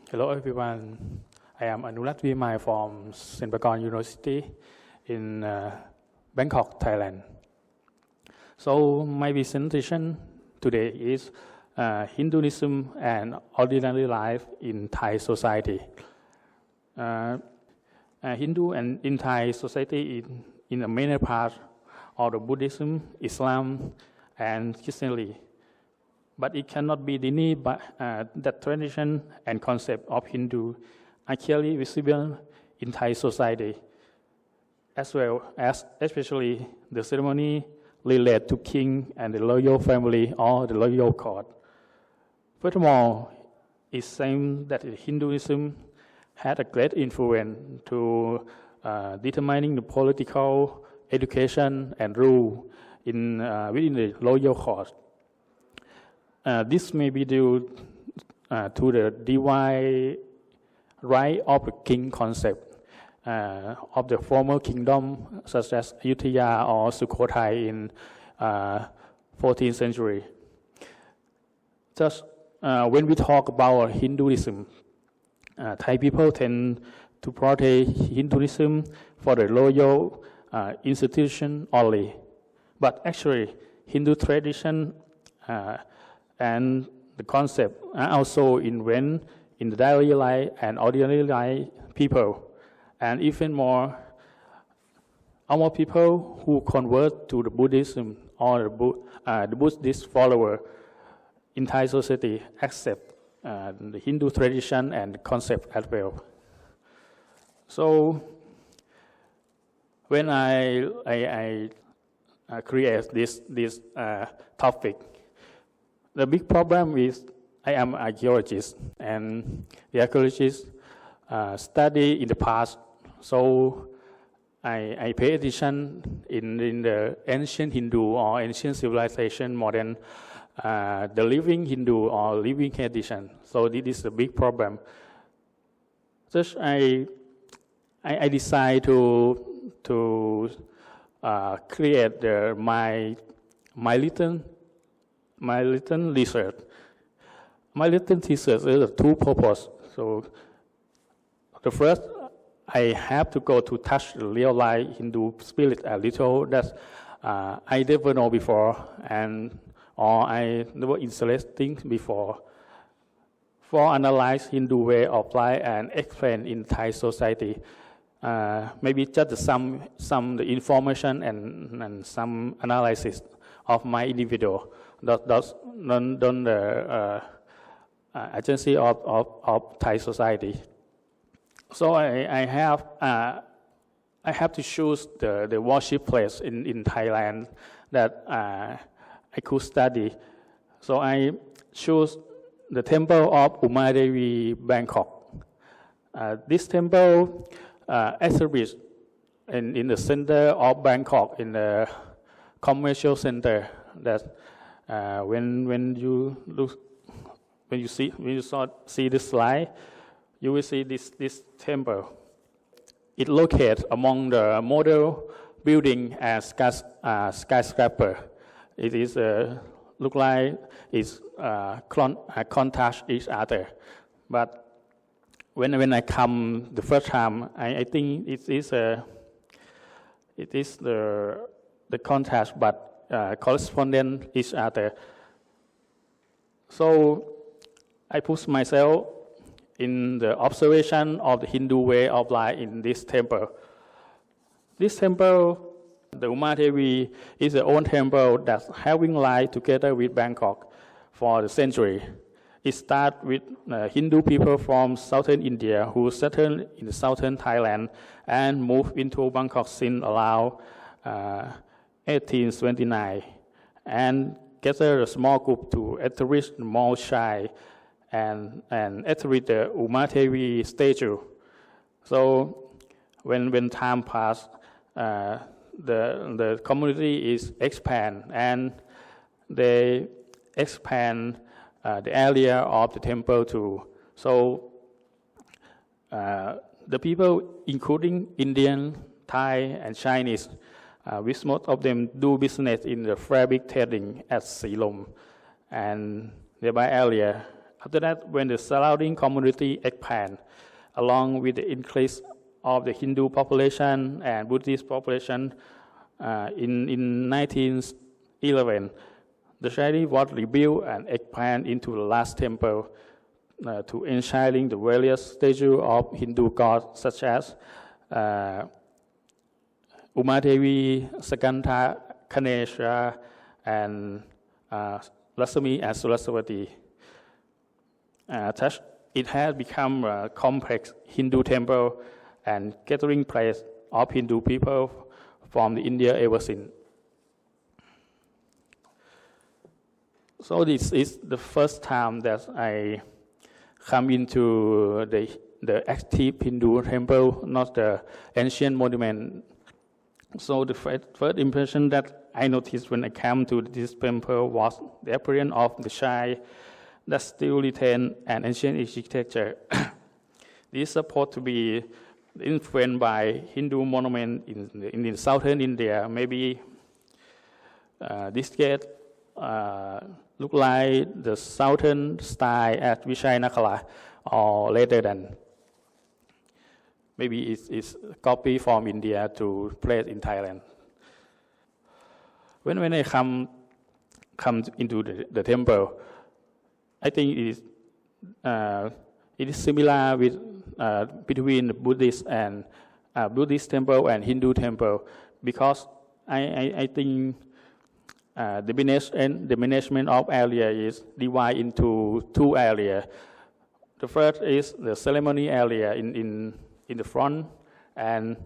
Hello everyone, I am Anurak Depimai from Silpakorn University in Bangkok, Thailand. So my presentation today is Hinduism and Ordinary Life in Thai society. Hindu and in Thai society in the main part of the Buddhism, Islam and Christianity. But it cannot be denied by, that tradition and concept of Hindu are clearly visible in Thai society, as well as especially the ceremony related to king and the royal family or the royal court. Furthermore, it seems that Hinduism had a great influence to determining the political, education, and rule within the royal court. This may be due to the divine right of the king concept of the former kingdom, such as Ayutthaya or Sukhothai in 14th century. Just when we talk about Hinduism, Thai people tend to protect Hinduism for the royal institution only. But actually, Hindu tradition and the concept are also invented in the daily life and ordinary life people. And even more, our people who convert to the Buddhism or the Buddhist follower in Thai society accept the Hindu tradition and concept as well. So when I create this topic, the big problem is I am an archaeologist, and the archaeologists study in the past, so I pay attention in the ancient Hindu or ancient civilization more than the living Hindu or living tradition. So this is a big problem. Thus, I decide to create my little research. My little research is two purposes. So the first, I have to go to touch the real life Hindu spirit a little that I never know before, or I never interested before. For analyze Hindu way of life and explain in Thai society, maybe just some the information and some analysis of my individual. That's not the agency of Thai society. So I have to choose the worship place in Thailand that I could study. So I choose the temple of Uma-Devi, Bangkok. This temple established in the center of Bangkok, in the commercial center. That when you see this slide, you will see this temple. It located among the model building and skyscraper. It is look like it's contact each other. But when I come the first time, I think it is the contact, but correspondent each other. So I put myself in the observation of the Hindu way of life in this temple. This temple, the Uma-Devi, is the old temple that's having lived together with Bangkok for the century. It started with Hindu people from southern India who settled in southern Thailand and moved into Bangkok since around 1829, and gathered a small group to establish the mall shrine and establish the Uma-Devi statue. So when time passed, the community is expand, and they expand the area of the temple too. So the people, including Indian, Thai, and Chinese, which most of them do business in the fabric trading at Silom and nearby area, After that, when the surrounding community expand, along with the increase of the Hindu population and Buddhist population, in 1911, the shrine was rebuilt and expanded into the last temple to enshrining the various statues of Hindu gods such as Uma-Devi, Sakanta, Ganesha, and Lakshmi and Saraswati. Thus, it has become a complex Hindu temple and gathering place of Hindu people from India ever since. So this is the first time that I come into the active Hindu temple, not the ancient monument. So the first impression that I noticed when I came to this temple was the appearance of the shrine that still retain an ancient architecture. This is supposed to be influenced by Hindu monument in southern India. Maybe this gate look like the southern style at Vishayanakala, or later than. Maybe it's copy from India to place in Thailand. When I come into the temple, I think it is similar with between the Buddhist and Buddhist temple and Hindu temple, because I think the management of area is divided into two areas. The first is the ceremony area in the front, and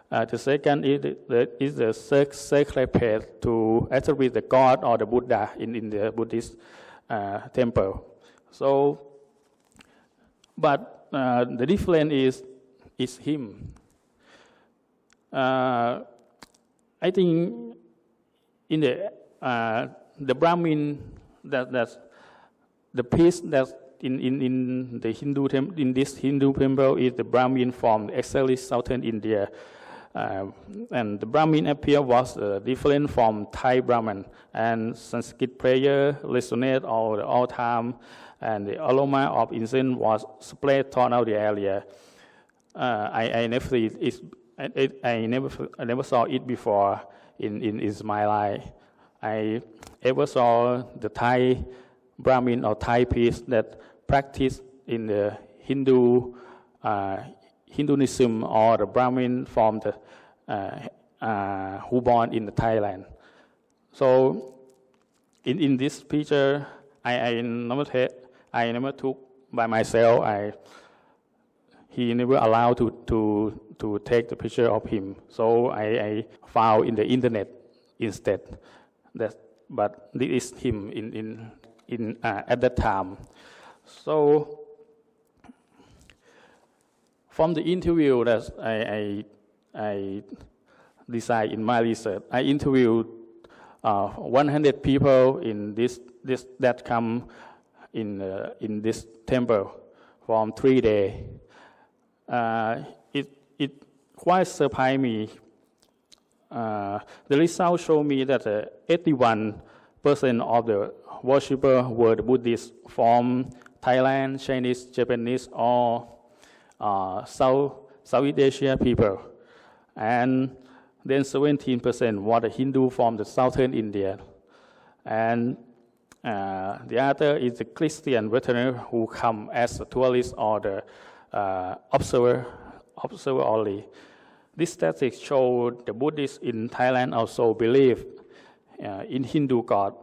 the second is the sacred place to attribute the God or the Buddha in the Buddhist temple. So, but the difference is him. I think in the Brahmin that's the priest that in the Hindu in this Hindu temple is the Brahmin from exactly southern India, and the Brahmin appear was different from Thai Brahmin, and Sanskrit prayer resonate all time, and the aroma of incense was spread throughout the area. I never see it. I never saw it before in my life. I ever saw the Thai Brahmin or Thai priest that practice in the Hinduism, or the Brahmin from the who born in Thailand. So in this picture, I never took by myself. He never allowed to take the picture of him. So I found in the internet instead. But this is him in at that time. So from the interview that I decided in my research, I interviewed 100 people in this that come in this temple from 3 days. It quite surprised me. The results show me that 81% of the worshippers were the Buddhists from Thailand, Chinese, Japanese, or Southeast Asia people, and then 17% were the Hindu from the southern India, and the other is the Christian veteran who come as a tourist or the observer only. This statistics show the Buddhists in Thailand also believe in Hindu God,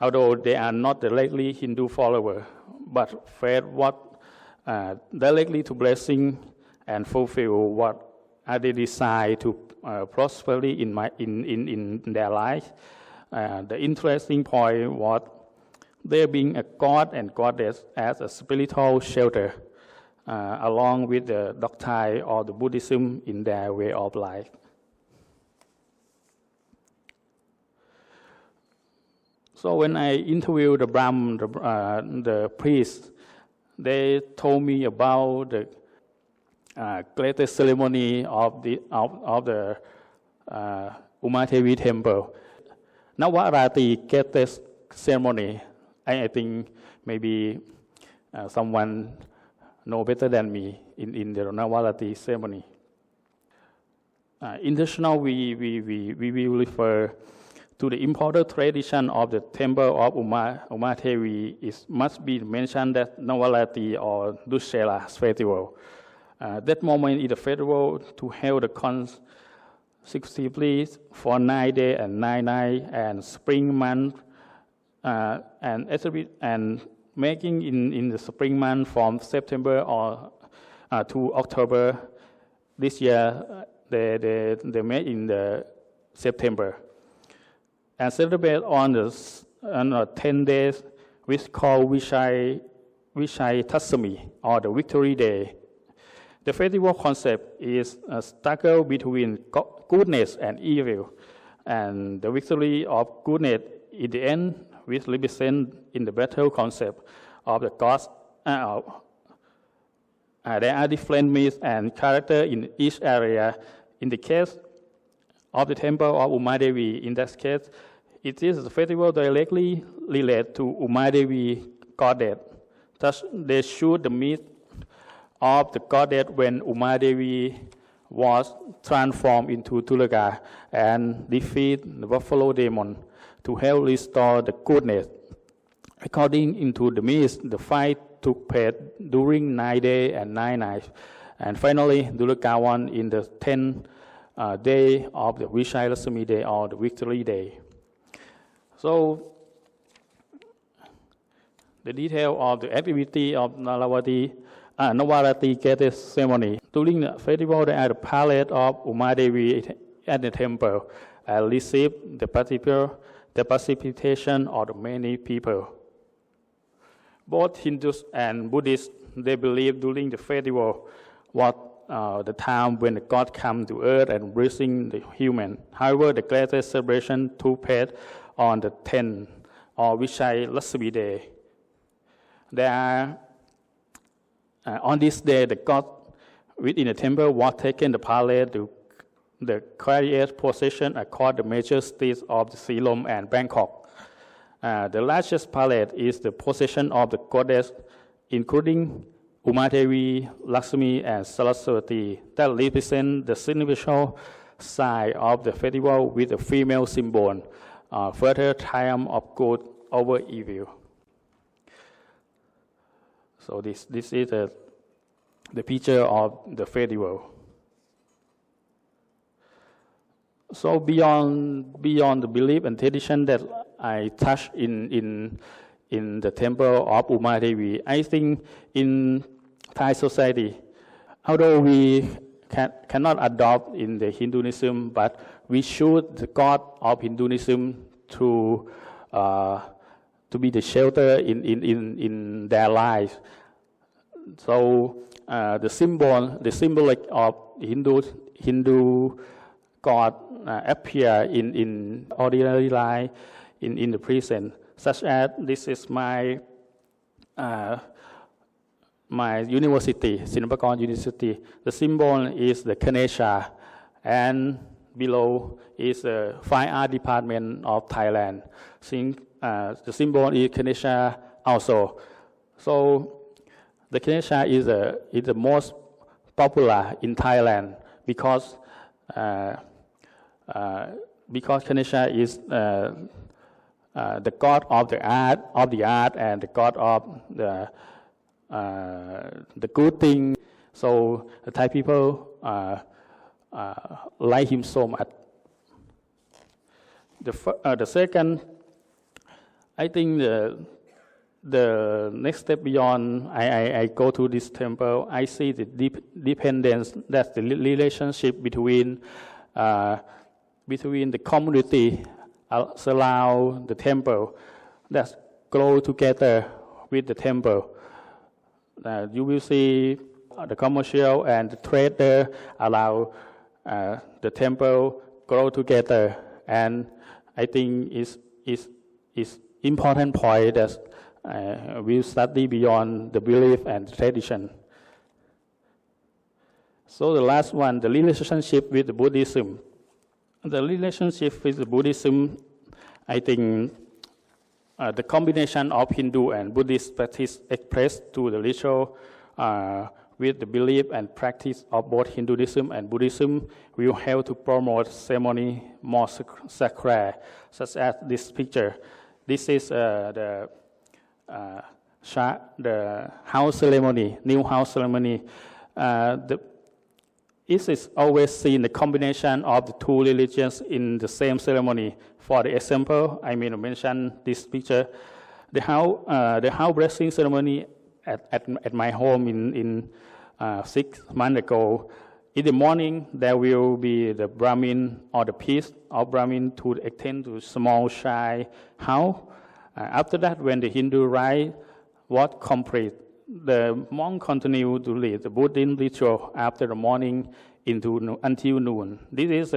although they are not directly Hindu followers, but faith what directly to blessing and fulfill what are they desire to prosperity in their life. The interesting point was there being a god and goddess as a spiritual shelter, along with the doctrine or the Buddhism in their way of life. So when I interviewed the Brahmin, the priest, they told me about the greatest ceremony of the Uma-Devi temple. Navarati greatest ceremony I think maybe someone know better than me in the Navarati ceremony. International, we will refer to the important tradition of the temple of Uma-Devi. It must be mentioned that Navarati or Dussehra festival. That moment is a festival to held the consecutively for 9 days and 9 nights, and spring month, and making in the spring month from September or to October. This year they made in the September, and celebrate on the 10 days, which called Vishai Tasami, or the Victory Day. The festival concept is a struggle between goodness and evil, and the victory of goodness in the end, which represent in the battle concept of the gods. There are different myths and characters in each area. In the case of the temple of Uma-Devi, in that case, it is a festival directly related to Uma-Devi goddess. Thus, they show the myth of the goddess when Uma-Devi was transformed into Durga and defeat the buffalo demon to help restore the goodness. According to the myth, the fight took place during 9 days and 9 nights, and finally Durga won in the 10th day of the Vishai Tasami Day, or the Victory Day. So the detail of the activity of Navarati Gate ceremony. During the festival, there are the palace of Uma-Devi at the temple and receive the participation of the many people. Both Hindus and Buddhists, they believe during the festival was the time when the God come to earth and blessing the human. However, the greatest celebration took place on the 10th, or Vishai Tasami Day. There are on this day, the God within the temple was taken the palace to the quiet procession across the major streets of Ceylon and Bangkok. The largest palace is the procession of the goddess, including Uma-Devi, Lakshmi, and Saraswati, that represent the significant side of the festival with the female symbol, further triumph of good over evil. So this is the picture of the festival. So beyond the belief and tradition that I touched in the temple of Uma-Devi, I think in Thai society, although we cannot adopt in the Hinduism, but we should the God of Hinduism to be the shelter in their lives. So the symbolic of Hindu God appear in ordinary life in the present, such as this is my university, Silpakorn University. The symbol is the Ganesha, and below is the Fine Art Department of Thailand. The symbol is Ganesha also. So the Ganesha is the most popular in Thailand because Ganesha is the god of the art and the god of the good thing. So the Thai people like him so much. The second, I think the next step beyond I go to this temple, I see the dependence, that's the relationship between the community surround the temple, that grow together with the temple. You will see the commercial and the trader allow the temple grow together, and I think is important point that we study beyond the belief and tradition. So the last one, the relationship with the Buddhism. The relationship with the Buddhism, I think the combination of Hindu and Buddhist practice expressed through the ritual with the belief and practice of both Hinduism and Buddhism will help to promote ceremony more sacred, such as this picture. This is the house ceremony, new house ceremony. It is always seen the combination of the two religions in the same ceremony. For the example, I mean to mention this picture. The house blessing ceremony at my home in 6 months ago. In the morning, there will be the Brahmin or the priest of Brahmin to attend to small child house. After that, when the Hindu rite was complete, the monk continued to lead the Buddhist ritual after the morning until noon. This is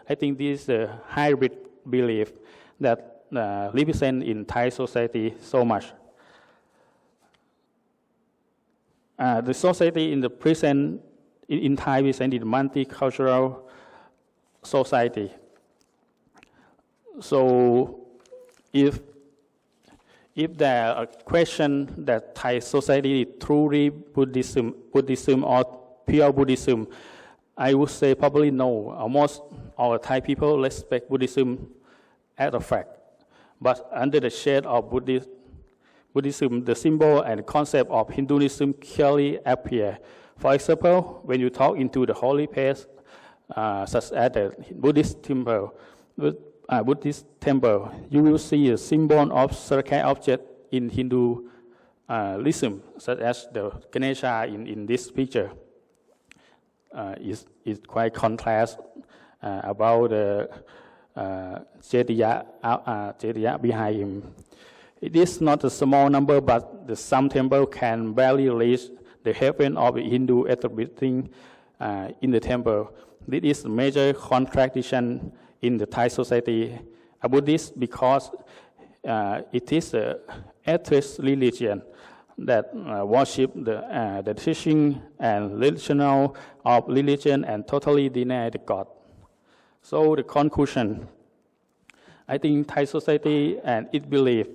I think this is a hybrid belief that represents in Thai society so much. The society in the present in Thai present is a multicultural society. So if there are a question that Thai society is truly Buddhism or pure Buddhism, I would say probably no. Almost all Thai people respect Buddhism as a fact. But under the shade of Buddhism, the symbol and concept of Hinduism clearly appear. For example, when you talk into the holy place, such as the Buddhist temple, you will see a symbol of sacred object in Hinduism, such as the Ganesha in this picture. Is quite contrast about the Jetiya behind him. It is not a small number, but some temple can barely reach the heaven of the Hindu attributing in the temple. This is a major contradiction in the Thai society. A Buddhist because it is an atheist religion that worship the teaching and rationale of religion and totally deny the God. So the conclusion, I think Thai society and its belief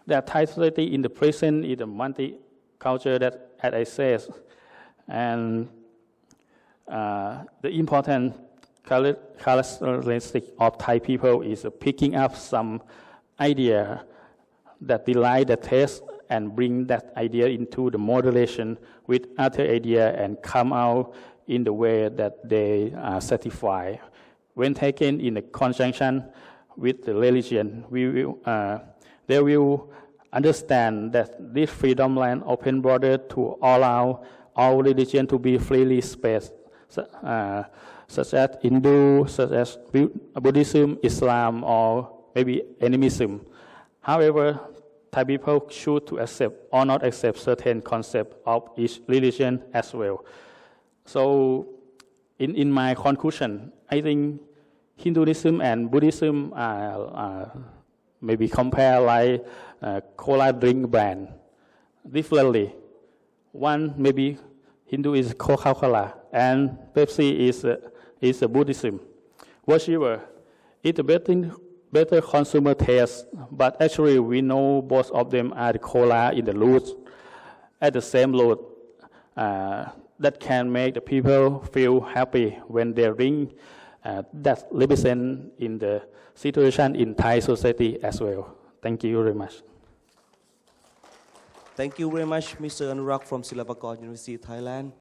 that Thai society in the present is a multi-culture that, as I said, and the important characteristic of Thai people is picking up some idea that delight the taste and bring that idea into the moderation with other idea and come out in the way that they satisfy. When taken in a conjunction with the religion, they will understand that this freedom land open border to allow all religion to be freely spaced, such as Hindu, such as Buddhism, Islam, or maybe animism. However, Thai people choose to accept or not accept certain concepts of each religion as well. So, in my conclusion, I think Hinduism and Buddhism are maybe compare like cola drink brand differently. One maybe Hindu is Coca-Cola and Pepsi is a Buddhism. Whatever, it's a better consumer taste, but actually we know both of them are the cola in the roots, at the same root, that can make the people feel happy when they drink. That represent in the situation in Thai society as well. Thank you very much. Thank you very much, Mr. Anurak from Silpakorn University, Thailand.